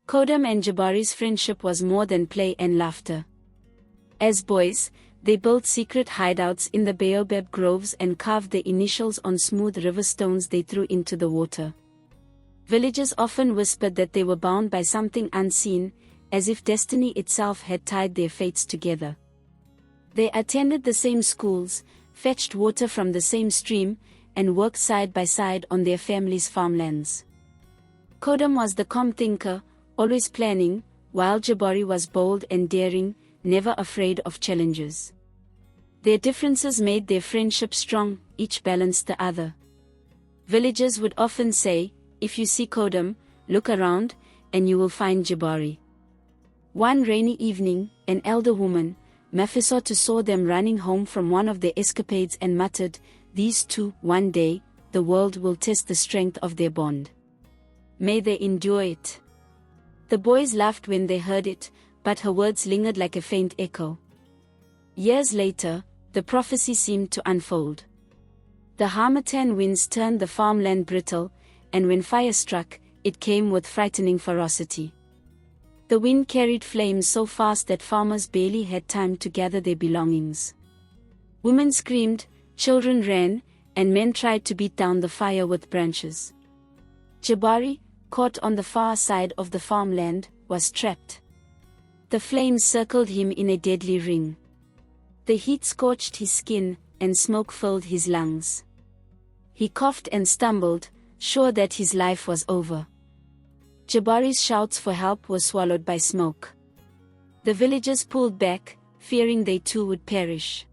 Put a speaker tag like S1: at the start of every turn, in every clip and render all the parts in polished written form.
S1: Kodam and Jabari's friendship was more than play and laughter. As boys, they built secret hideouts in the baobab groves and carved their initials on smooth river stones they threw into the water. Villagers often whispered that they were bound by something unseen, as if destiny itself had tied their fates together. They attended the same schools, fetched water from the same stream, and worked side by side on their family's farmlands. Kodam was the calm thinker, always planning, while Jabari was bold and daring, never afraid of challenges. Their differences made their friendship strong, each balanced the other. Villagers would often say, "If you see Kodam, look around, and you will find Jabari." One rainy evening, an elder woman, Mephisoto, saw them running home from one of their escapades and muttered, "These two, one day, the world will test the strength of their bond. May they endure it." The boys laughed when they heard it, but her words lingered like a faint echo. Years later, the prophecy seemed to unfold. The harmattan winds turned the farmland brittle, and when fire struck, it came with frightening ferocity. The wind carried flames so fast that farmers barely had time to gather their belongings. Women screamed, children ran, and men tried to beat down the fire with branches. Jabari, caught on the far side of the farmland, was trapped. The flames circled him in a deadly ring. The heat scorched his skin, and smoke filled his lungs. He coughed and stumbled, sure that his life was over. Jabari's shouts for help were swallowed by smoke. The villagers pulled back, fearing they too would perish.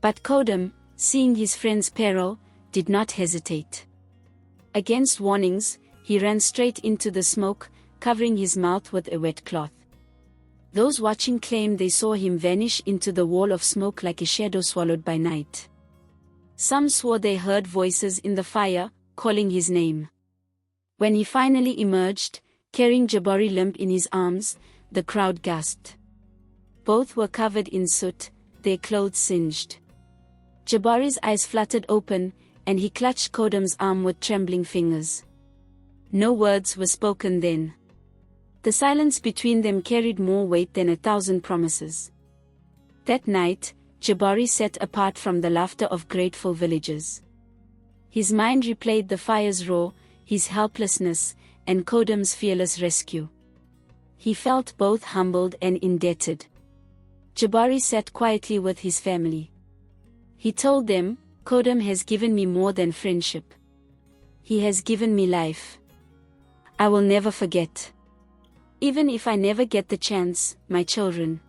S1: But Kodam, seeing his friend's peril, did not hesitate. Against warnings, he ran straight into the smoke, covering his mouth with a wet cloth. Those watching claimed they saw him vanish into the wall of smoke like a shadow swallowed by night. Some swore they heard voices in the fire, calling his name. When he finally emerged, carrying Jabari limp in his arms, the crowd gasped. Both were covered in soot, their clothes singed. Jabari's eyes fluttered open, and he clutched Kodam's arm with trembling fingers. No words were spoken then. The silence between them carried more weight than 1,000 promises. That night, Jabari sat apart from the laughter of grateful villagers. His mind replayed the fire's roar, his helplessness, and Kodam's fearless rescue. He felt both humbled and indebted. Jabari sat quietly with his family. He told them, "Kodam has given me more than friendship. He has given me life. I will never forget. Even if I never get the chance, my children,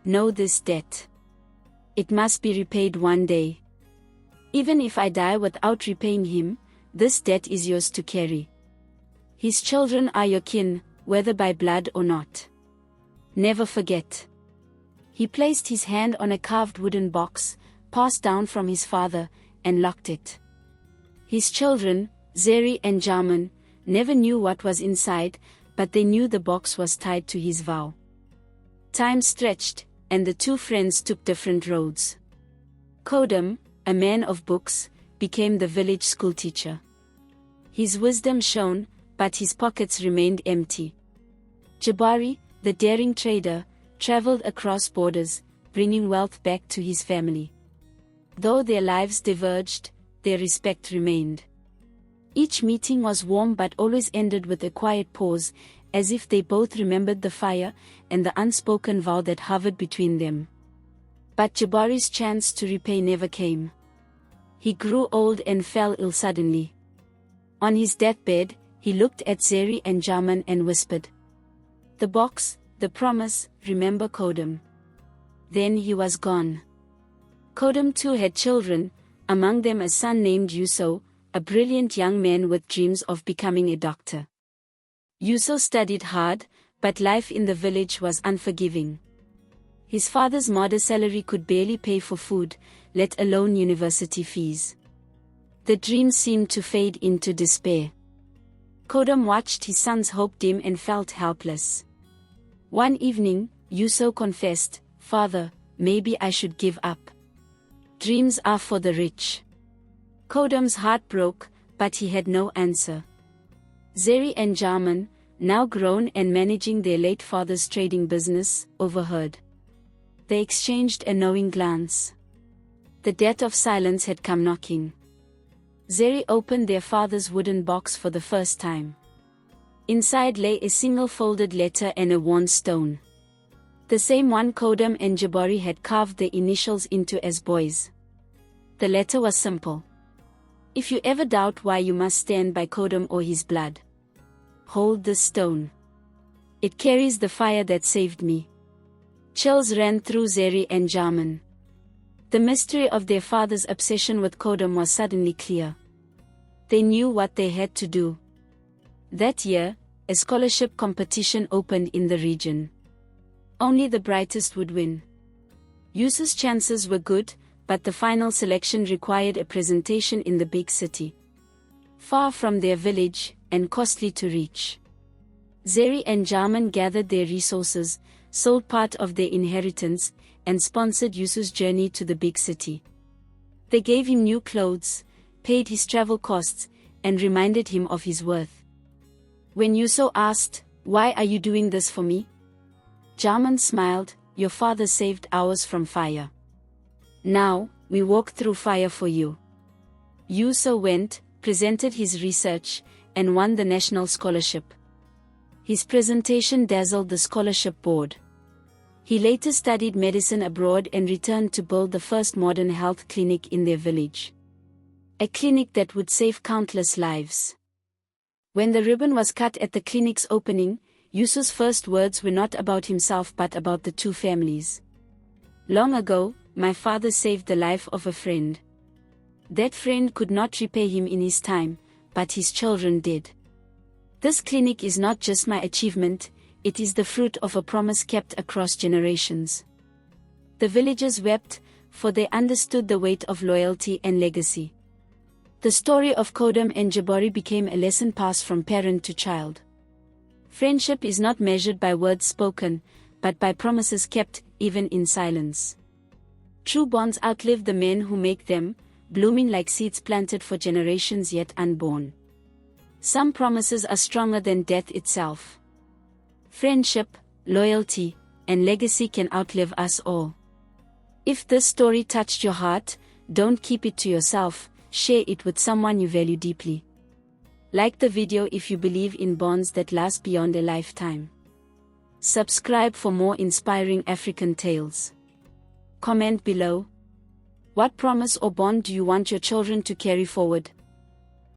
S1: know this debt. It must be repaid one day. Even if I die without repaying him, this debt is yours to carry. His children are your kin, whether by blood or not. Never forget." He placed his hand on a carved wooden box, passed down from his father, and locked it. His children, Zeri and Jarman, never knew what was inside, but they knew the box was tied to his vow. Time stretched, and the two friends took different roads. Kodam, a man of books, became the village schoolteacher. His wisdom shone, but his pockets remained empty. Jabari, the daring trader, traveled across borders, bringing wealth back to his family. Though their lives diverged, their respect remained. Each meeting was warm but always ended with a quiet pause, as if they both remembered the fire and the unspoken vow that hovered between them. But Jabari's chance to repay never came. He grew old and fell ill suddenly. On his deathbed, he looked at Zeri and Jarman and whispered, "The box, the promise, remember Kodam." Then he was gone. Kodam too had children, among them a son named Yuso, a brilliant young man with dreams of becoming a doctor. Yuso studied hard, but life in the village was unforgiving. His father's modest salary could barely pay for food, let alone university fees. The dream seemed to fade into despair. Kodam watched his son's hope dim and felt helpless. One evening, Yuso confessed, "Father, maybe I should give up. Dreams are for the rich." Kodam's heart broke, but he had no answer. Zeri and Jarman, now grown and managing their late father's trading business, overheard. They exchanged a knowing glance. The death of silence had come knocking. Zeri opened their father's wooden box for the first time. Inside lay a single folded letter and a worn stone. The same one Kodam and Jabari had carved their initials into as boys. The letter was simple. If you ever doubt why you must stand by Kodam or his blood, hold this stone. It carries the fire that saved me. Chills ran through Zeri and Jarman. The mystery of their father's obsession with Kodam was suddenly clear. They knew what they had to do. That year, a scholarship competition opened in the region. Only the brightest would win. Yusuf's chances were good, but the final selection required a presentation in the big city, far from their village, and costly to reach. Zeri and Jarman gathered their resources, sold part of their inheritance, and sponsored Yusuf's journey to the big city. They gave him new clothes, paid his travel costs, and reminded him of his worth. When Yusuf asked, "Why are you doing this for me?" Jarman smiled, "Your father saved ours from fire. Now, we walk through fire for you." Yusuf went, presented his research, and won the national scholarship. His presentation dazzled the scholarship board. He later studied medicine abroad and returned to build the first modern health clinic in their village. A clinic that would save countless lives. When the ribbon was cut at the clinic's opening, Yusuf's first words were not about himself but about the two families. "Long ago, my father saved the life of a friend. That friend could not repay him in his time, but his children did. This clinic is not just my achievement, it is the fruit of a promise kept across generations." The villagers wept, for they understood the weight of loyalty and legacy. The story of Kodam and Jabari became a lesson passed from parent to child. Friendship is not measured by words spoken, but by promises kept, even in silence. True bonds outlive the men who make them, blooming like seeds planted for generations yet unborn. Some promises are stronger than death itself. Friendship, loyalty, and legacy can outlive us all. If this story touched your heart, don't keep it to yourself, share it with someone you value deeply. Like the video if you believe in bonds that last beyond a lifetime. Subscribe for more inspiring African tales. Comment below. What promise or bond do you want your children to carry forward?